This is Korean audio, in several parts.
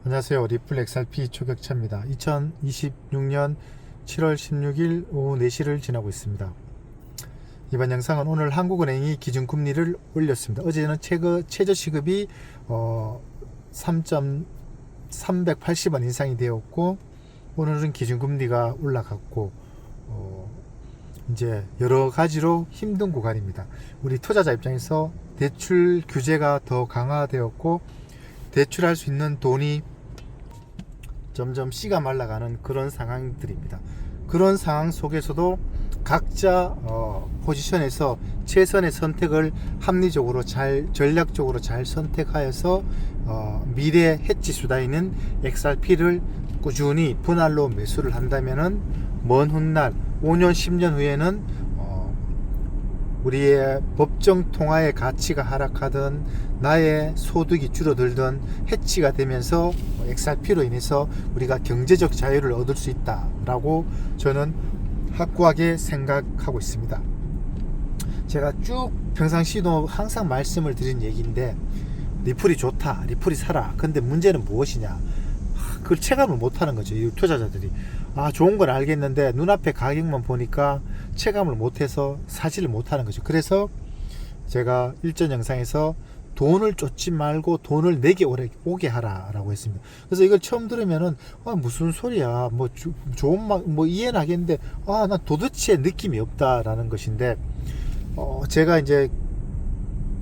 안녕하세요. 리플 XRP 초격차입니다. 2026년 7월 16일 오후 4시를 지나고 있습니다. 이번 영상은 오늘 한국은행이 기준금리를 올렸습니다. 어제는 최저시급이 3.380원 인상이 되었고, 오늘은 기준금리가 올라갔고, 이제 여러 가지로 힘든 구간입니다. 우리 투자자 입장에서 대출 규제가 더 강화되었고, 대출할 수 있는 돈이 점점 씨가 말라가는 그런 상황들입니다. 그런 상황 속에서도 각자 포지션에서 최선의 선택을 합리적으로 전략적으로 잘 선택하여서 미래 해치 수단인 XRP를 꾸준히 분할로 매수를 한다면은 먼 훗날 5년 10년 후에는 우리의 법정 통화의 가치가 하락하든 나의 소득이 줄어들든 해치가 되면서 XRP로 인해서 우리가 경제적 자유를 얻을 수 있다라고 저는 확고하게 생각하고 있습니다. 제가 쭉 평상시도 항상 말씀을 드린 얘기인데, 리플이 좋다, 리플이 사라. 근데 문제는 무엇이냐? 그걸 체감을 못하는 거죠. 이 투자자들이. 좋은 건 알겠는데 눈앞에 가격만 보니까 체감을 못해서 사지를 못하는 거죠. 그래서 제가 일전 영상에서 돈을 쫓지 말고 돈을 내게 오게 하라라고 했습니다. 그래서 이걸 처음 들으면은 무슨 소리야, 뭐 좋은 뭐 이해는 하겠는데 난 도대체 느낌이 없다라는 것인데, 제가 이제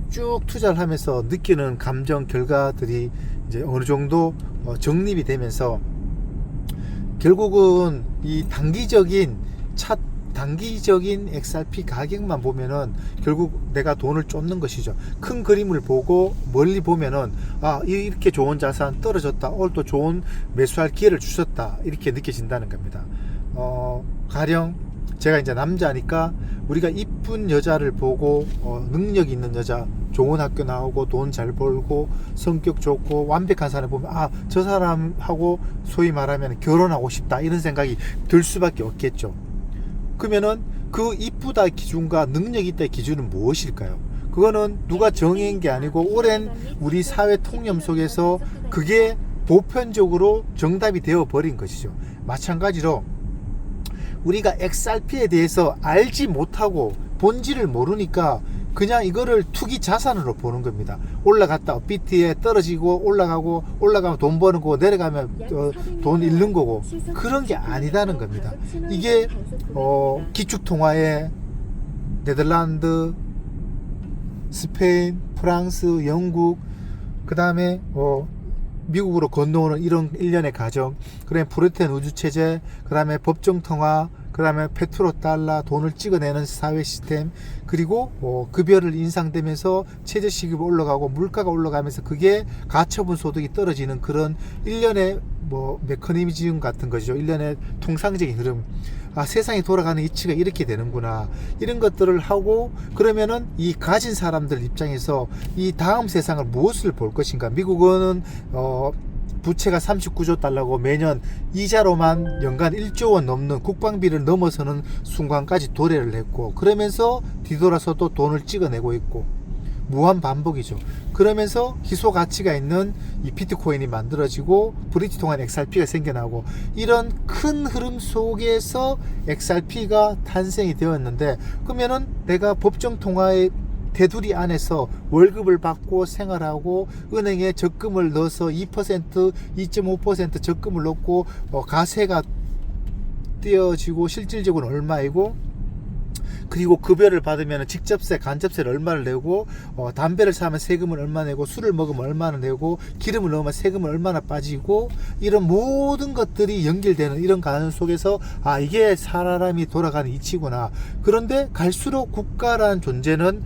쭉 투자를 하면서 느끼는 감정 결과들이 이제 어느 정도 정립이 되면서, 결국은 이 단기적인 XRP 가격만 보면은 결국 내가 돈을 쫓는 것이죠. 큰 그림을 보고 멀리 보면은 이렇게 좋은 자산 떨어졌다, 오늘 또 좋은 매수할 기회를 주셨다, 이렇게 느껴진다는 겁니다. 가령 제가 이제 남자니까 우리가 이쁜 여자를 보고 능력 있는 여자, 좋은 학교 나오고 돈 잘 벌고 성격 좋고 완벽한 사람을 보면 저 사람하고 소위 말하면 결혼하고 싶다, 이런 생각이 들 수밖에 없겠죠. 그러면은 그 이쁘다 기준과 능력 있다 기준은 무엇일까요? 그거는 누가 정한 게 아니고 오랜 우리 사회 통념 속에서 그게 보편적으로 정답이 되어 버린 것이죠. 마찬가지로 우리가 XRP에 대해서 알지 못하고 본질을 모르니까 그냥 이거를 투기 자산으로 보는 겁니다. 올라갔다 업비트에 떨어지고 올라가면 돈 버는 거고, 내려가면 돈 잃는 거고, 그런 게 아니다는 겁니다. 이게 기축통화에 네덜란드, 스페인, 프랑스, 영국, 그 다음에 미국으로 건너오는 이런 일련의 과정, 그다음에 브레튼 우주체제, 그 다음에 법정통화, 그 다음에 페트로달러, 돈을 찍어내는 사회 시스템, 그리고 급여를 인상되면서 최저시급이 올라가고 물가가 올라가면서 그게 가처분 소득이 떨어지는 그런 일련의 메커니즘 같은 거죠. 일련의 통상적인 흐름. 세상이 돌아가는 이치가 이렇게 되는구나, 이런 것들을 하고, 그러면은 이 가진 사람들 입장에서 이 다음 세상을 무엇을 볼 것인가. 미국은 부채가 39조 달러고 매년 이자로만 연간 1조 원 넘는 국방비를 넘어서는 순간까지 도래를 했고, 그러면서 뒤돌아서도 돈을 찍어내고 있고, 무한 반복이죠. 그러면서 희소 가치가 있는 이 비트코인이 만들어지고 브릿지 통한 XRP가 생겨나고, 이런 큰 흐름 속에서 XRP가 탄생이 되었는데, 그러면은 내가 법정 통화의 테두리 안에서 월급을 받고 생활하고 은행에 적금을 넣어서 2%, 2.5% 적금을 넣고 가세가 띄어지고 실질적으로 얼마이고, 그리고 급여를 받으면 직접세, 간접세를 얼마를 내고, 담배를 사면 세금을 얼마 내고, 술을 먹으면 얼마나 내고, 기름을 넣으면 세금을 얼마나 빠지고, 이런 모든 것들이 연결되는 이런 과정 속에서 이게 사람이 돌아가는 이치구나. 그런데 갈수록 국가라는 존재는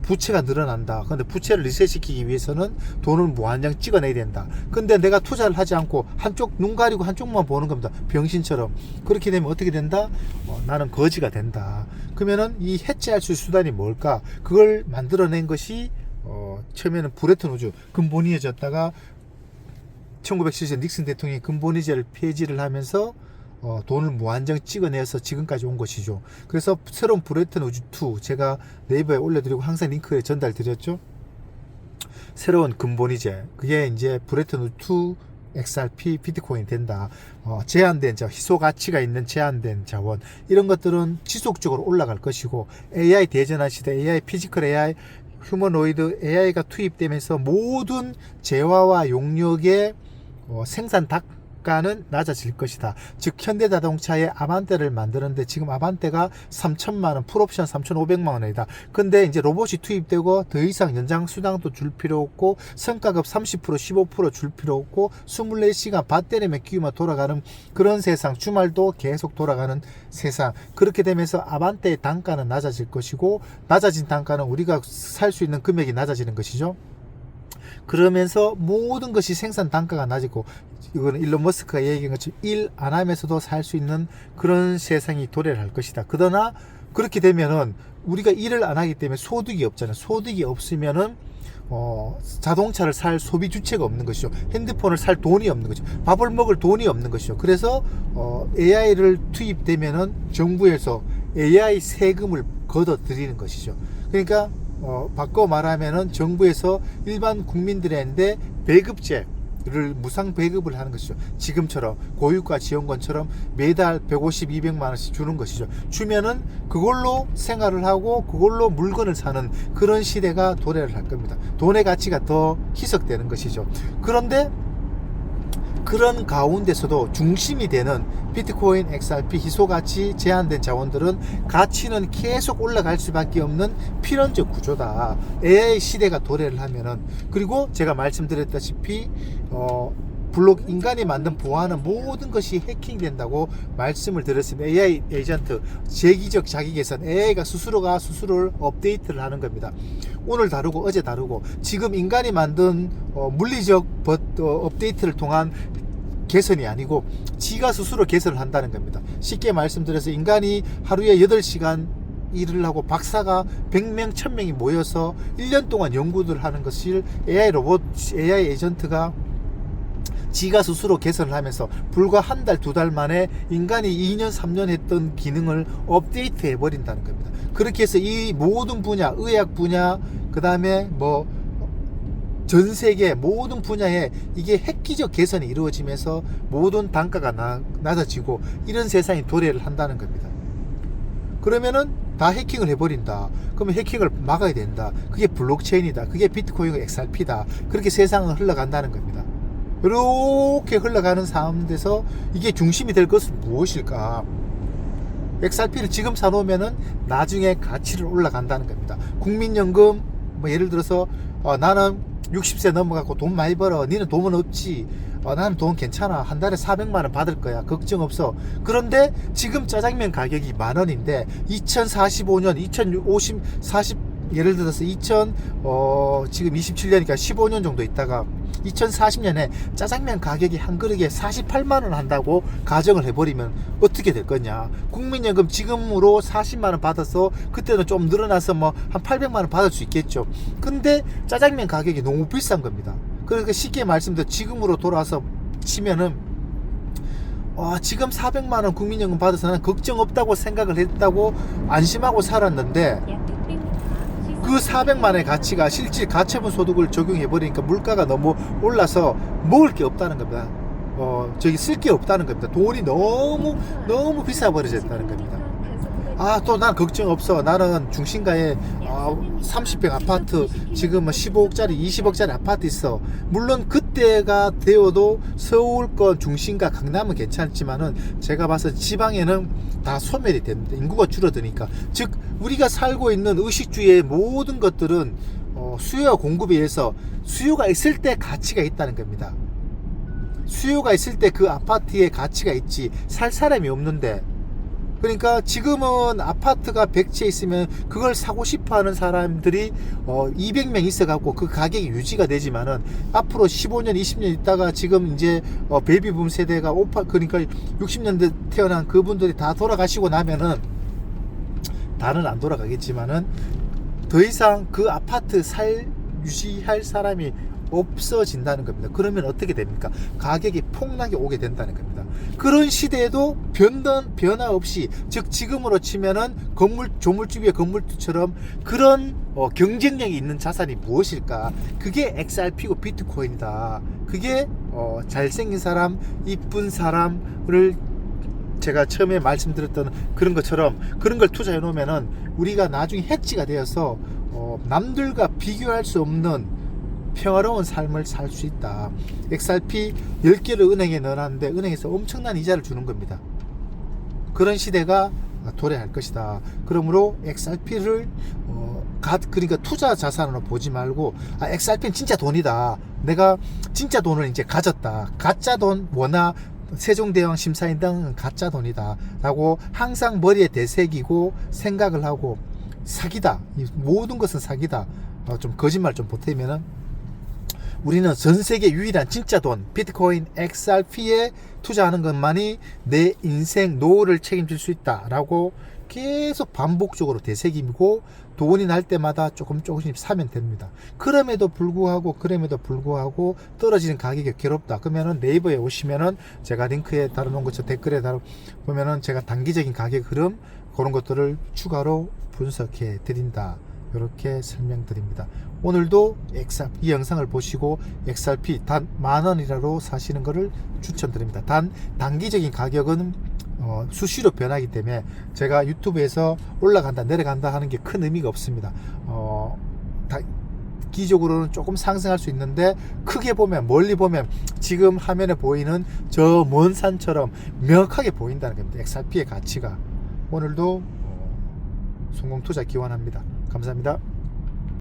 부채가 늘어난다. 그런데 부채를 리셋시키기 위해서는 돈을 무한정 찍어내야 된다. 근데 내가 투자를 하지 않고 한쪽 눈 가리고 한쪽만 보는 겁니다. 병신처럼. 그렇게 되면 어떻게 된다? 나는 거지가 된다. 그러면은 이 해체할 수 있는 수단이 뭘까? 그걸 만들어낸 것이 처음에는 브레튼 우주 근본위제였다가 1970년 닉슨 대통령이 근본위제를 폐지를 하면서 돈을 무한정 찍어내서 지금까지 온 것이죠. 그래서 새로운 브레튼 우주 2, 제가 네이버에 올려드리고 항상 링크에 전달드렸죠. 새로운 근본위제, 그게 이제 브레튼 우주 XRP 비트코인이 된다. 제한된 희소 가치가 있는 제한된 자원, 이런 것들은 지속적으로 올라갈 것이고, AI 대전환 시대, AI, 피지컬 AI, 휴머노이드 AI가 투입되면서 모든 재화와 용역의 생산 단가는 낮아질 것이다. 즉 현대자동차의 아반떼를 만드는데 지금 아반떼가 3천만원, 풀옵션 3,500만원이다. 근데 이제 로봇이 투입되고 더 이상 연장 수당도 줄 필요 없고, 성과급 30%, 15% 줄 필요 없고, 24시간 배터리만 끼우면 돌아가는 그런 세상, 주말도 계속 돌아가는 세상. 그렇게 되면서 아반떼의 단가는 낮아질 것이고, 낮아진 단가는 우리가 살 수 있는 금액이 낮아지는 것이죠. 그러면서 모든 것이 생산 단가가 낮고, 이거는 일론 머스크가 얘기한 것처럼 일 안 하면서도 살 수 있는 그런 세상이 도래를 할 것이다. 그러나 그렇게 되면은 우리가 일을 안 하기 때문에 소득이 없잖아요. 소득이 없으면은 자동차를 살 소비 주체가 없는 것이죠. 핸드폰을 살 돈이 없는 거죠. 밥을 먹을 돈이 없는 것이죠. 그래서 AI를 투입되면은 정부에서 AI 세금을 걷어 들이는 것이죠. 그러니까 바꿔 말하면은 정부에서 일반 국민들한테 배급제를 무상 배급을 하는 것이죠. 지금처럼 고유가 지원권처럼 매달 150, 200만 원씩 주는 것이죠. 주면은 그걸로 생활을 하고 그걸로 물건을 사는 그런 시대가 도래를 할 겁니다. 돈의 가치가 더 희석되는 것이죠. 그런데 그런 가운데서도 중심이 되는 비트코인, XRP, 희소가치, 제한된 자원들은 가치는 계속 올라갈 수밖에 없는 필연적 구조다. AI 시대가 도래를 하면은, 그리고 제가 말씀드렸다시피 블록 인간이 만든 보안은 모든 것이 해킹된다고 말씀을 드렸습니다. AI 에이전트, 재기적 자기 개선, AI가 스스로가 스스로를 업데이트를 하는 겁니다. 오늘 다루고 어제 다루고, 지금 인간이 만든 물리적 업데이트를 통한 개선이 아니고 지가 스스로 개선을 한다는 겁니다. 쉽게 말씀드려서 인간이 하루에 8시간 일을 하고 박사가 100명, 1000명이 모여서 1년 동안 연구를 하는 것을 AI 로봇, AI 에이전트가 지가 스스로 개선을 하면서 불과 한 달, 두 달 만에 인간이 2년, 3년 했던 기능을 업데이트 해버린다는 겁니다. 그렇게 해서 이 모든 분야, 의학 분야, 그 다음에 전 세계 모든 분야에 이게 획기적 개선이 이루어지면서 모든 단가가 낮아지고 이런 세상이 도래를 한다는 겁니다. 그러면은 다 해킹을 해버린다. 그러면 해킹을 막아야 된다. 그게 블록체인이다. 그게 비트코인, XRP다. 그렇게 세상은 흘러간다는 겁니다. 이렇게 흘러가는 가운데서 이게 중심이 될 것은 무엇일까? XRP를 지금 사놓으면은 나중에 가치를 올라간다는 겁니다. 국민연금, 예를 들어서 나는 60세 넘어가고 돈 많이 벌어. 니는 돈은 없지. 나는 돈 괜찮아. 한 달에 400만원 받을 거야. 걱정 없어. 그런데 지금 짜장면 가격이 10,000원인데 2045년, 2040, 예를 들어서 지금 27년이니까 15년 정도 있다가 2040년에 짜장면 가격이 한 그릇에 48만원 한다고 가정을 해버리면 어떻게 될 거냐. 국민연금 지금으로 40만원 받아서 그때는 좀 늘어나서 한 800만원 받을 수 있겠죠. 근데 짜장면 가격이 너무 비싼 겁니다. 그러니까 쉽게 말씀드려 지금으로 돌아와서 치면은 지금 400만원 국민연금 받아서 는 걱정 없다고 생각을 했다고 안심하고 살았는데 그 400만원의 가치가 실질 가처분 소득을 적용해버리니까 물가가 너무 올라서 먹을 게 없다는 겁니다. 쓸 게 없다는 겁니다. 돈이 너무 비싸버려졌다는 겁니다. 또 난 걱정 없어. 나는 중심가에 30평 아파트, 지금 15억짜리, 20억짜리 아파트 있어. 물론 그때가 되어도 서울권 중심가 강남은 괜찮지만은 제가 봐서 지방에는 다 소멸이 됩니다. 인구가 줄어드니까. 즉 우리가 살고 있는 의식주의 모든 것들은 수요와 공급에 의해서 수요가 있을 때 가치가 있다는 겁니다. 수요가 있을 때 그 아파트에 가치가 있지, 살 사람이 없는데. 그러니까 지금은 아파트가 100채 있으면 그걸 사고 싶어 하는 사람들이 200명 있어 갖고 그 가격이 유지가 되지만은 앞으로 15년 20년 있다가 지금 이제 베이비붐 세대가 그러니까 60년대 태어난 그분들이 다 돌아가시고 나면은, 다는 안 돌아가겠지만은 더 이상 그 아파트 유지할 사람이 없어진다는 겁니다. 그러면 어떻게 됩니까? 가격이 폭락이 오게 된다는 겁니다. 그런 시대에도 변화 없이, 즉 지금으로 치면은 조물주 위에 건물주처럼 그런 경쟁력이 있는 자산이 무엇일까? 그게 XRP고 비트코인이다. 그게 잘생긴 사람, 이쁜 사람을 제가 처음에 말씀드렸던 그런 것처럼 그런 걸 투자해 놓으면은 우리가 나중에 해지가 되어서 남들과 비교할 수 없는 평화로운 삶을 살 수 있다. XRP 10개를 은행에 넣어놨는데 은행에서 엄청난 이자를 주는 겁니다. 그런 시대가 도래할 것이다. 그러므로 XRP를 그러니까 투자 자산으로 보지 말고 XRP는 진짜 돈이다. 내가 진짜 돈을 이제 가졌다. 가짜 돈 원화 세종대왕 심사인 등은 가짜 돈이다 라고 항상 머리에 되새기고 생각을 하고 사기다. 모든 것은 사기다. 좀 거짓말 좀 보태면은 우리는 전 세계 유일한 진짜 돈 비트코인 XRP에 투자하는 것만이 내 인생 노후를 책임질 수 있다 라고 계속 반복적으로 되새기고 돈이 날 때마다 조금씩 사면 됩니다. 그럼에도 불구하고 떨어지는 가격이 괴롭다. 그러면은 네이버에 오시면은 제가 링크에 달아놓은 것처럼 댓글에 보면은 제가 단기적인 가격 흐름 그런 것들을 추가로 분석해 드린다. 이렇게 설명드립니다. 오늘도 이 영상을 보시고 XRP 단 10,000원이라도 사시는 것을 추천드립니다. 단 단기적인 가격은 수시로 변하기 때문에 제가 유튜브에서 올라간다 내려간다 하는 게 큰 의미가 없습니다. 기적으로는 조금 상승할 수 있는데 크게 보면 멀리 보면 지금 화면에 보이는 저 먼 산처럼 명확하게 보인다는 겁니다. XRP의 가치가. 오늘도 성공 투자 기원합니다. 감사합니다.